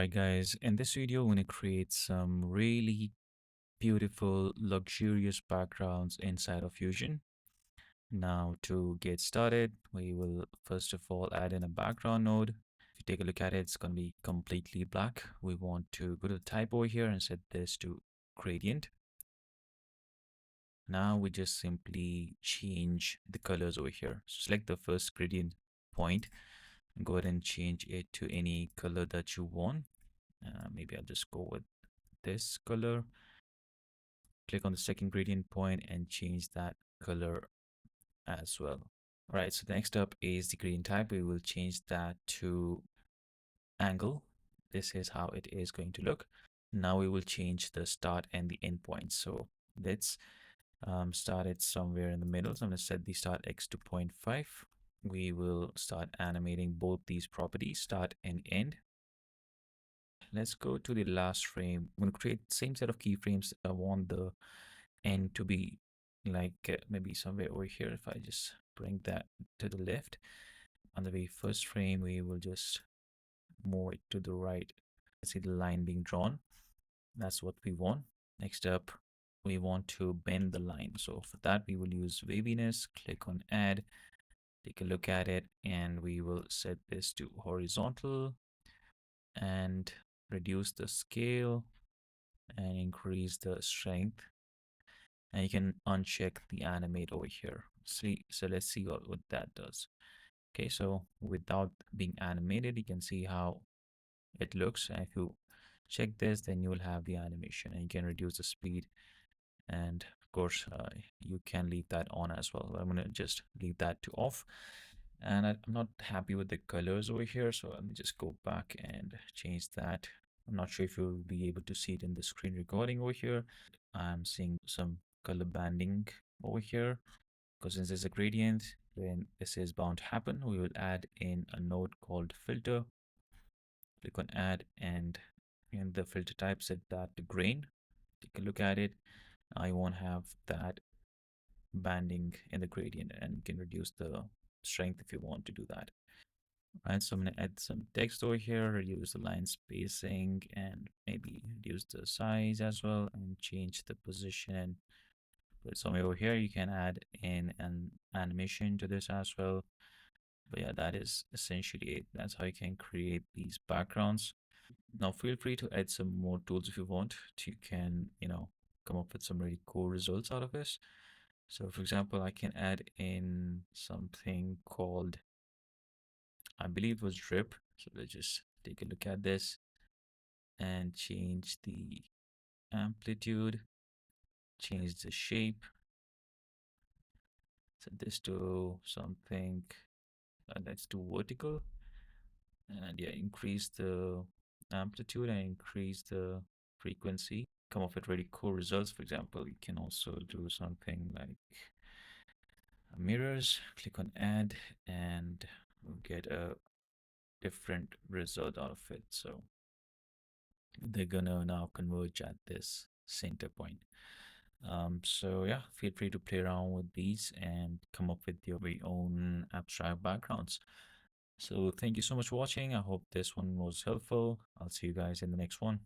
Alright guys, in this video we're going to create some really beautiful luxurious backgrounds inside of Fusion. Now to get started, we will first of all add in a background node. If you take a look at it, it's going to be completely black. We want to go to the type over here and set this to gradient. Now we just simply change the colors over here. So select the first gradient point and go ahead and change it to any color that you want. Maybe I'll just go with this color. Click on the second gradient point and change that color as well. All right, so the next up is the gradient type. We will change that to angle. This is how it is going to look. Now we will change the start and the end point. So let's start it somewhere in the middle. So I'm going to set the start x to 0.5. We will start animating both these properties, start and end. Let's go to the last frame. I'm going to create the same set of keyframes. I want the end to be like maybe somewhere over here. If I just bring that to the left, on the very first frame, we will just move it to the right. See the line being drawn. That's what we want. Next up, we want to bend the line. So for that, we will use waviness, click on add, take a look at it, and we will set this to horizontal and reduce the scale and increase the strength. And you can uncheck the animate over here. See, so let's see what that does. Okay, so without being animated, you can see how it looks. And if you check this, then you will have the animation and you can reduce the speed. And of course, you can leave that on as well. I'm going to just leave that to off. And I'm not happy with the colors over here. So let me just go back and change that. I'm not sure if you'll be able to see it in the screen recording over here. I'm seeing some color banding over here because since there's a gradient, then this is bound to happen. We will add in a node called filter. Click on add and in the filter type set that to grain. Take a look at it. I won't have that banding in the gradient, and you can reduce the strength if you want to do that. Right, so I'm going to add some text over here, reduce the line spacing, and maybe reduce the size as well, and change the position and put it somewhere over here. You can add in an animation to this as well. But yeah, that is essentially it. That's how you can create these backgrounds. Now feel free to add some more tools if you want. You can, come up with some really cool results out of this. So for example, I can add in something called, I believe it was drip. So let's just take a look at this and change the amplitude, change the shape, set this to something that's too vertical, and yeah, increase the amplitude and increase the frequency. Come up with really cool results. For example, you can also do something like mirrors. Click on add and we'll get a different result out of it. So they're gonna now converge at this center point. So yeah, feel free to play around with these and come up with your very own abstract backgrounds. So thank you so much for watching. I hope this one was helpful. I'll see you guys in the next one.